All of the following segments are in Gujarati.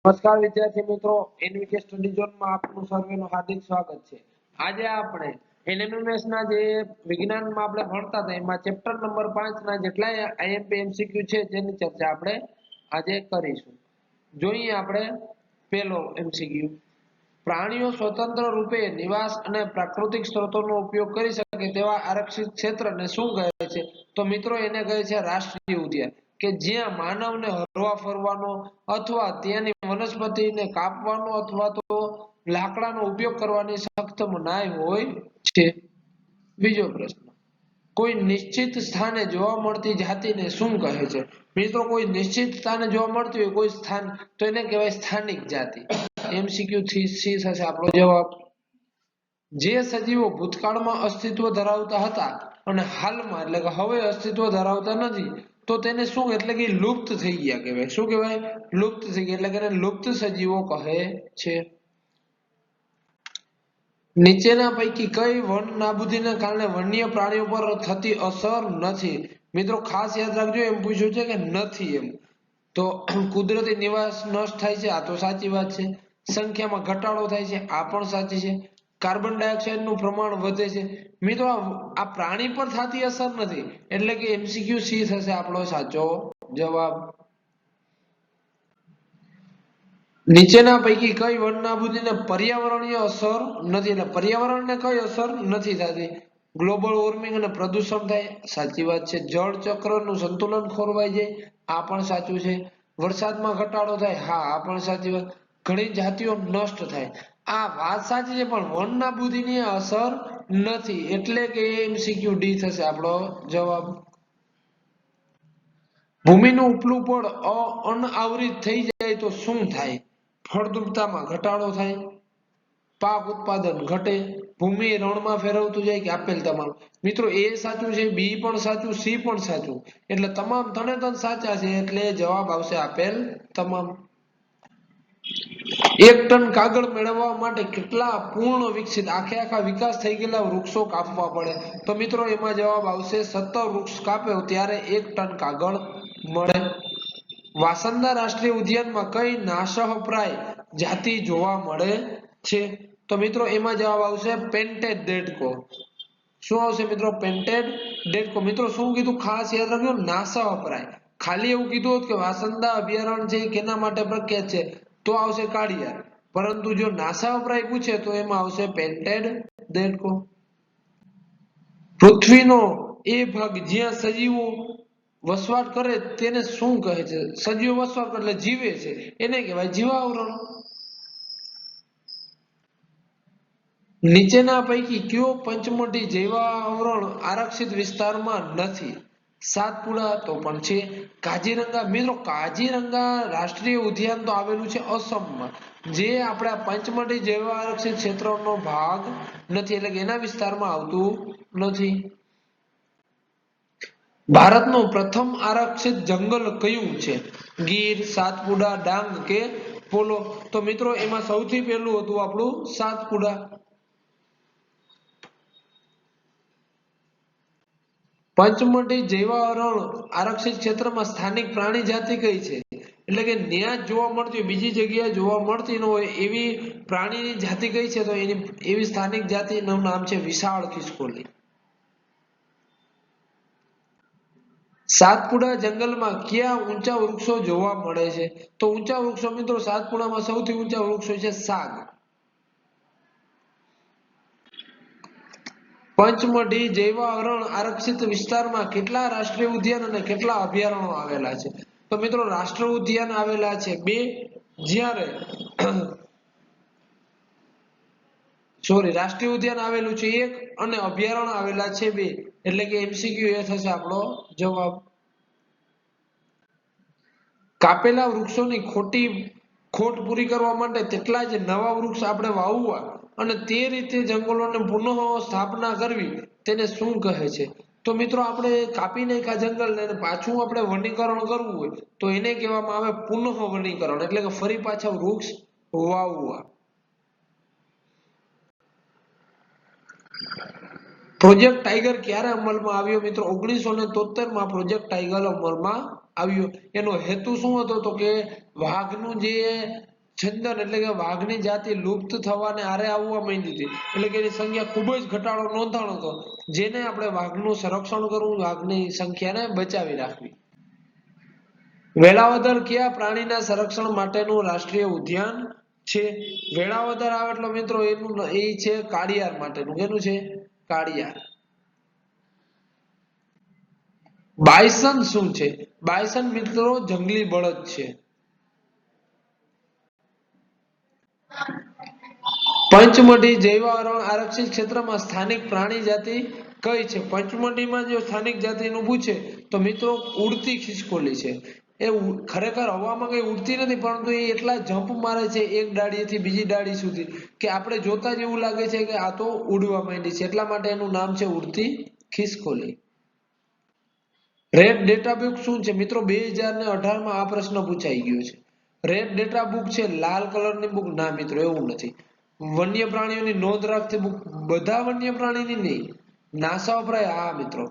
નમસ્કાર વિદ્યાર્થી મિત્રો, એનવીકે સ્ટડી ઝોનમાં આપનું સર્વેનું હાર્દિક સ્વાગત છે। આજે આપણે એનએમએમએસ ના જે વિજ્ઞાનમાં આપણે ભણતા હતા એમાં ચેપ્ટર નંબર 5 ના જેટલા આઈએમપી એમસીક્યુ છે તેની ચર્ચા આપણે આજે કરીશું। જોઈએ આપણે પહેલો એમસીક્યુ, પ્રાણીઓ સ્વતંત્ર રૂપે નિવાસ અને પ્રાકૃતિક સ્ત્રોતોનો ઉપયોગ કરી શકે તેવા આરક્ષિત ક્ષેત્રને શું કહે છે? તો મિત્રો એને કહે છે રાષ્ટ્રીય ઉદ્યાન, કે જ્યાં માનવને હરવા ફરવાનો અથવા ત્યાંની વનસ્પતિને કાપવાનો અથવા તો લાકડાનો ઉપયોગ કરવાની સખ્ત મનાઈ હોય છે। બીજો પ્રશ્ન, કોઈ નિશ્ચિત સ્થાને જોવા મળતી જાતિને શું કહે છે? મિત્રો કોઈ નિશ્ચિત સ્થાને જોવા મળતી હોય કોઈ સ્થાન તો એને કહેવાય સ્થાનિક જાતિ। એમસીક્યુ થી સી થશે આપણો જવાબ। જે સજીવો ભૂતકાળમાં અસ્તિત્વ ધરાવતા હતા અને હાલમાં એટલે કે હવે અસ્તિત્વ ધરાવતા નથી તો તેને શું એટલે કે લુપ્ત થઈ ગયા કહેવાય। શું કહેવાય? લુપ્ત થઈ ગયા, એટલે કે એને લુપ્ત સજીવો કહે છે। નીચેના પૈકી કઈ વન નાબૂદીને કારણે વન્ય પ્રાણીઓ પર થતી અસર નથી? મિત્રો ખાસ યાદ રાખજો, એમ પૂછ્યું છે કે નથી એમ, તો કુદરતી નિવાસ નષ્ટ થાય છે, આ તો સાચી વાત છે। સંખ્યામાં ઘટાડો થાય છે, આ પણ સાચી છે। કાર્બન ડાયોક્સાઇડ નું પ્રમાણ વધે છે। મિત્રો આ પ્રાણી પર થતી અસર નથી, એટલે કે એમસીક્યુ સી થશે આપણો સાચો જવાબ। નીચેના પૈકી કઈ વન નાબૂદીને પર્યાવરણીય અસર નથી, એટલે પર્યાવરણને કઈ અસર નથી થતી? ગ્લોબલ વોર્મિંગ અને પ્રદૂષણ થાય, સાચી વાત છે। જળ ચક્રનું સંતુલન ખોરવાઈ જાય, આ પણ સાચું છે। વરસાદમાં ઘટાડો થાય, હા આ પણ સાચી વાત। ઘણી જાતિઓ નષ્ટ થાય, આ વાત સાચી છે, પણ વન નાબૂદીની અસર નથી, એટલે કે એમસીક્યુ ડી થશે આપણો જવાબ। ભૂમિનું ઉપલું પડ અનાવૃત થઈ જાય તો શું થાય? ફળદ્રુપતામાં ઘટાડો થાય, પાક ઉત્પાદન ઘટે, ભૂમિ રણમાં ફેરવતું જાય કે આપેલ તમામ? મિત્રો એ સાચું છે, બી પણ સાચું, સી પણ સાચું, એટલે તમામ ત્રણે ત્રણ સાચા છે, એટલે જવાબ આવશે આપેલ તમામ। 1 ટન કાગળ મેળવવા માટે કેટલા પૂર્ણ વિકસિત આખે આખા વિકાસ થઈ ગયેલા વૃક્ષો કાપવા પડે? તો મિત્રો એમાં જવાબ આવશે 17 વૃક્ષ કાપે ત્યારે 1 ટન કાગળ મળે। વાંસદા રાષ્ટ્રીય ઉદ્યાનમાં કઈ નાશપ્રાય જાતિ જોવા મળે છે? તો મિત્રો એમાં જવાબ આવશે પેન્ટેડ દેડકો। શું આવશે મિત્રો? પેન્ટેડ દેડકો। મિત્રો શું કીધું ખાસ યાદ રાખજો, નાશપ્રાય। ખાલી એવું કીધું હોત કે વાંસદા અભયારણ્ય છે કેના માટે પ્રખ્યાત છે તો આવશે કાળિયાર, પરંતુ જો નાશપ્રાય પૂછે તો એમાં આવશે પેન્ટેડ દેડકો। પૃથ્વીનો એ ભાગ જ્યાં સજીવો વસવાટ કરે તેને શું કહે છે? સજીવો વસવાટ કરે એટલે જીવે છે એને કહેવાય જીવાવરણ। નીચેના પૈકી કયો પંચમઢી જૈવાવરણ આરક્ષિત વિસ્તારમાં નથી? સાતપુડા તો પણ છે, કાજીરંગા, મિત્રો કાજીરંગા રાષ્ટ્રીય ઉદ્યાન તો આવેલું છે અસમમાં, જે આપણા પંચમઢી જૈવ આરક્ષિત ક્ષેત્રનો ભાગ નથી, એટલે કે એના વિસ્તારમાં આવતું નથી। ભારતનું પ્રથમ આરક્ષિત જંગલ કયું છે? ગીર, સાતપુડા, ડાંગ કે પોલો? તો મિત્રો એમાં સૌથી પહેલું હતું આપણું સાતપુડા। પંચમઢી જૈવાવરણ આરક્ષિત ક્ષેત્રમાં સ્થાનિક પ્રાણી જાતિ કઈ છે? એટલે કે ત્યાં જોવા મળતી હોય, બીજી જગ્યાએ જોવા મળતી ન હોય એવી પ્રાણીની જાતિ કઈ છે? તો એની એવી સ્થાનિક જાતિનું નામ છે વિશાળ ખિસકોલી। સાતપુડા જંગલમાં કયા ઊંચા વૃક્ષો જોવા મળે છે? તો ઊંચા વૃક્ષો મિત્રો સાતપુડામાં સૌથી ઊંચા વૃક્ષો છે સાગ। પંચમઢી જૈવાવરણ આરક્ષિત વિસ્તારમાં કેટલા રાષ્ટ્રીય ઉદ્યાન અને કેટલા અભયારણ્યો આવેલા છે? તો મિત્રો રાષ્ટ્રીય ઉદ્યાન આવેલા છે 2, જ્યારે રાષ્ટ્રીય ઉદ્યાન આવેલું છે 1 અને અભયારણ્ય આવેલા છે 2, એટલે કે એમસીક્યુ એ થશે આપણો જવાબ। કાપેલા વૃક્ષોની ખોટ પૂરી કરવા માટે તેટલા જ નવા વૃક્ષ આપણે વાવવા અને તે રીતે જંગલોને પુનઃ સ્થાપના કરવી તેને શું કહે છે? તો મિત્રો આપણે કાપી નાખ્યા જંગલને પાછું આપણે વનીકરણ કરવું હોય તો એને કહેવામાં આવે પુનઃ વનીકરણ, એટલે કે ફરી પાછા વૃક્ષ વાવવા। પ્રોજેક્ટ ટાઈગર ક્યારે અમલમાં આવ્યો? મિત્રો 1973 માં પ્રોજેક્ટ ટાઈગર અમલમાં આવ્યો। એનો હેતુ શું હતો? તો કે વાઘનું જે છંદન એટલે કે વાઘની જાતિ લુપ્ત થવાને આરે આવવા માંડી હતી, એટલે કે એની સંખ્યા ખૂબ જ ઘટાડો નોંધાણો હતો, જેને આપણે વાઘનું સંરક્ષણ કરવું, વાઘની સંખ્યાને બચાવી રાખવી. વેળાવદર કયા પ્રાણીના સંરક્ષણ માટેનું રાષ્ટ્રીય ઉદ્યાન છે? વેળાવદર આવે એટલે મિત્રો એનું એ છે કાળિયાર માટેનું. એનું છે કાળિયાર. બાયસન શું છે? બાયસન મિત્રો જંગલી બળદ છે. પંચમઢી જૈવ આરક્ષિત ક્ષેત્રમાં સ્થાનિક પ્રાણી જાતિ કઈ છે? પંચમઢીમાં જો સ્થાનિક જાતિનું પૂછે તો મિત્રો ઉડતી ખિસકોલી છે. એ ખરેખર હવામાં કઈ ઉડતી નથી, પરંતુ એ એટલા જમ્પ મારે છે એક ડાળીએથી બીજી ડાળી સુધી કે આપણે જોતા જ એવું લાગે છે કે આ તો ઉડવા માંડી છે, એટલા માટે એનું નામ છે ઉડતી ખિસકોલી. રેડ ડેટા બુક શું છે? મિત્રો 2018માં આ પ્રશ્ન પૂછાઈ ગયો છે. રેડ ડેટા બુક છે લાલ કલરની બુક? ના મિત્રો, એવું નથી. વન્ય પ્રાણીઓની નોંધ રાખતી બુક? બધા વન્ય પ્રાણીની નહીં, નાસાવપ્રાય. હા મિત્રો,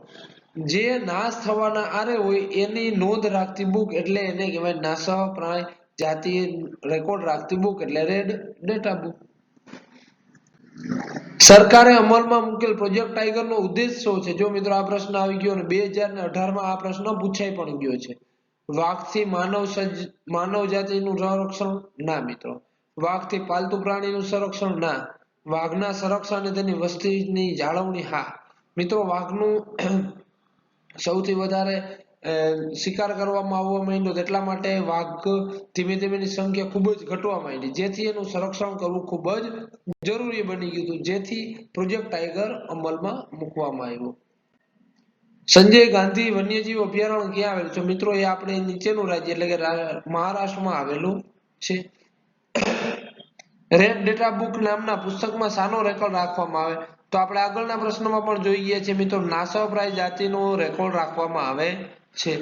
જે નાશ થવાના આરે હોય એની નોંધ રાખતી બુક એટલે એને કહેવાય નાસાવપ્રાય જાતિ રેકોર્ડ રાખતી બુક એટલે રેડ ડેટા બુક. સરકારે અમલમાં મૂકેલ પ્રોજેક્ટ ટાઈગરનો ઉદ્દેશ શું છે? જો મિત્રો આ પ્રશ્ન આવી ગયો અને 2018માં આ પ્રશ્ન પૂછાઈ પણ ગયો છે. વાઘથી માનવ જાતિનું સંરક્ષણ? ના મિત્રો. વાઘથી પાલતુ પ્રાણીનું સંરક્ષણ? ના. વાઘના સંરક્ષણ અને તેની વસ્તીની જાળવણી? હા મિત્રો. વાઘનું સૌથી વધારે શિકાર કરવામાં આવવા માંડ્યો, એટલા માટે વાઘ ધીમે ધીમે ની સંખ્યા ખૂબ જ ઘટવા માંડી, જેથી એનું સંરક્ષણ કરવું ખૂબ જ જરૂરી બની ગયું હતું, જેથી પ્રોજેક્ટ ટાઈગર અમલમાં મૂકવામાં આવ્યો. સંજય ગાંધી વન્યજીવ અભયારણ્ય ક્યાં આવેલું છે? મિત્રો એ આપણે નીચેનું રાજ્ય એટલે કે મહારાષ્ટ્રમાં આવેલું છે. રેડ ડેટા બુક નામના પુસ્તકમાં શાનો રેકોર્ડ રાખવામાં આવે? તો આપણે આગળના પ્રશ્નમાં પણ જોઈ ગયા છીએ મિત્રો, નાસાવપ્રાય જાતિનો રેકોર્ડ રાખવામાં આવે છે.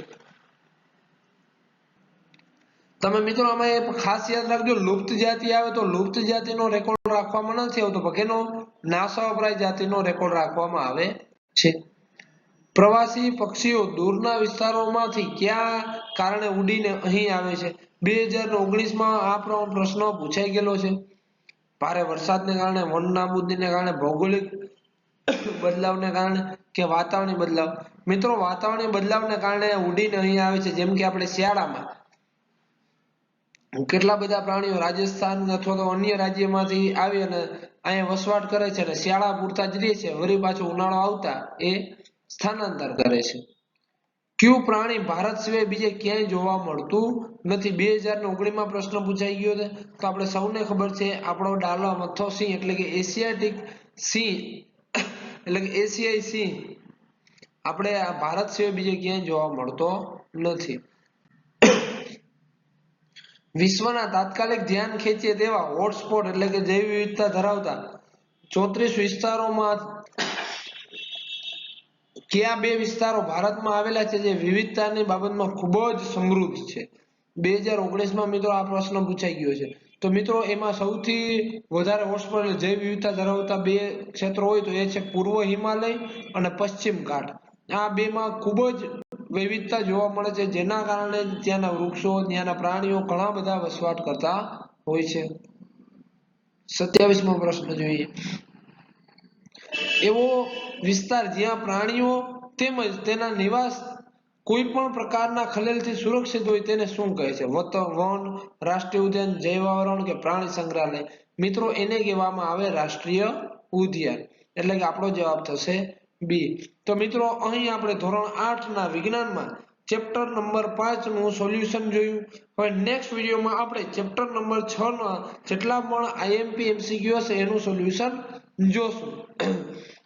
તમે મિત્રો આમાં એક ખાસ યાદ રાખજો, લુપ્ત જાતિ આવે તો લુપ્ત જાતિનો રેકોર્ડ રાખવામાં નથી આવતો, પણ કેનો નાસાવપ્રાય જાતિનો રેકોર્ડ રાખવામાં આવે છે. પ્રવાસી પક્ષીઓ દૂરના વિસ્તારોમાંથી કયા કારણે ઉડીને અહીં આવે છે? 2019માં આ પ્રશ્ન પૂછાઈ ગયેલો છે. ભારે વરસાદને કારણે, વન નાબૂદીને કારણે, ભૌગોલિક બદલાવને કારણે કે વાતાવરણીય બદલાવ? મિત્રો વાતાવરણીય બદલાવને કારણે ઉડીને અહીં આવે છે. જેમ કે આપણે શિયાળામાં કેટલા બધા પ્રાણીઓ રાજસ્થાન અથવા તો અન્ય રાજ્યમાંથી આવી અને અહીંયા વસવાટ કરે છે અને શિયાળા પૂરતા જ રહે છે, વળી પાછું ઉનાળો આવતા એ સ્થાનાંતર કરે છે. કયું પ્રાણી ભારત સિવાય બીજે ક્યાંય જોવા મળતું નથી? 2019માં પ્રશ્ન પૂછાઈ ગયો છે. તો આપણે સૌને ખબર છે, આપણો ડાલા મથો સિંહ એટલે કે એશિયાટિક સિંહ એટલે કે એશિયાઈ સિંહ આપણે ભારત સિવાય બીજે ક્યાંય જોવા મળતો નથી. વિશ્વના તાત્કાલિક ધ્યાન ખેંચે તેવા હોટસ્પોટ એટલે કે જૈવ વિવિધતા ધરાવતા 34 વિસ્તારોમાં કયા બે વિસ્તારો ભારતમાં આવેલા છે જે વિવિધતાની બાબતમાં ખૂબ જ સમૃદ્ધ છે? 2019માં મિત્રો આ પ્રશ્ન પૂછાઈ ગયો છે. તો મિત્રો એમાં સૌથી વધારે હોટસ્પોટ જૈવ વિવિધતા ધરાવતા બે ક્ષેત્રો હોય તો એ છે પૂર્વ હિમાલય અને પશ્ચિમ ઘાટ. આ બેમાં ખૂબ જ વિવિધતા જોવા મળે છે, જેના કારણે ત્યાંના વૃક્ષો, ત્યાંના પ્રાણીઓ ઘણા બધા વસવાટ કરતા હોય છે. 27મો પ્રશ્ન જોઈએ. એવો વિસ્તાર જ્યાં પ્રાણીઓ તેમજ તેના નિવાસ કોઈ પણ પ્રકારના ખલેલથી સુરક્ષિત હોય તેને શું કહે છે? વન, રાષ્ટ્રીય ઉદ્યાન, જૈવ આવરણ કે પ્રાણી સંગ્રહાલય? મિત્રો એને કહેવામાં આવે રાષ્ટ્રીય ઉદ્યાન. એટલે કે આપણો જવાબ થશે બી. તો મિત્રો અહીં આપણે ધોરણ 8 ના વિજ્ઞાનમાં ચેપ્ટર નંબર 5 નું સોલ્યુશન જોયું. હવે નેક્સ્ટ વિડીયોમાં આપણે ચેપ્ટર નંબર 6 ના જેટલા પણ આઈએમપી એમસીક્યુ હશે એનું સોલ્યુશન જોશું.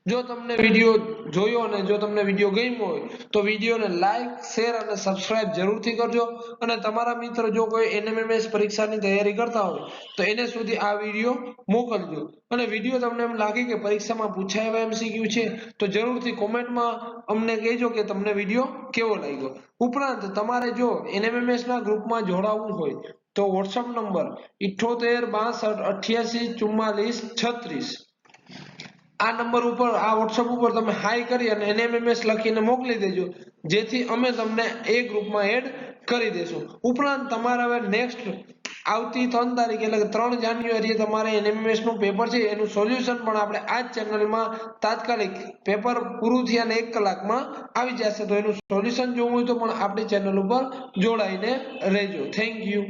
જો તમને વિડીયો જોયો અને જો તમને વિડીયો ગમ્યો હોય તો વિડીયોને લાઈક, શેર અને સબસ્ક્રાઇબ જરૂરથી કરજો, અને તમારા મિત્ર જો કોઈ એનએમએમએસ પરીક્ષાની તૈયારી કરતા હોય તો એને સુધી આ વિડીયો મોકલજો. અને વિડીયો તમને એમ લાગે કે પરીક્ષામાં પૂછાયેલા એમસીક્યુ છે તો જરૂરથી કોમેન્ટમાં અમને કહેજો કે તમને વિડીયો કેવો લાગ્યો. ઉપરાંત તમારે જો એનએમએમએસ ના ગ્રુપમાં જોડાવવું હોય તો WhatsApp નંબર 7862884436 આ નંબર ઉપર, આ WhatsApp ઉપર તમે હાઈ કરી અને NMMS લખીને મોકલી દેજો, જેથી અમે તમને એ ગ્રુપમાં એડ કરી દેશું. ઉપરાંત તમારે હવે નેક્સ્ટ આવતી 3 તારીખ એટલે કે 3 જાન્યુઆરીએ તમારે NMS નું પેપર છે એનું સોલ્યુશન પણ આપણે આ જ ચેનલમાં તાત્કાલિક પેપર પૂરું થયા ને 1 કલાકમાં આવી જશે. તો એનું સોલ્યુશન જોવું હોય તો પણ આપણી ચેનલ ઉપર જોડાઈને રહેજો. Thank you.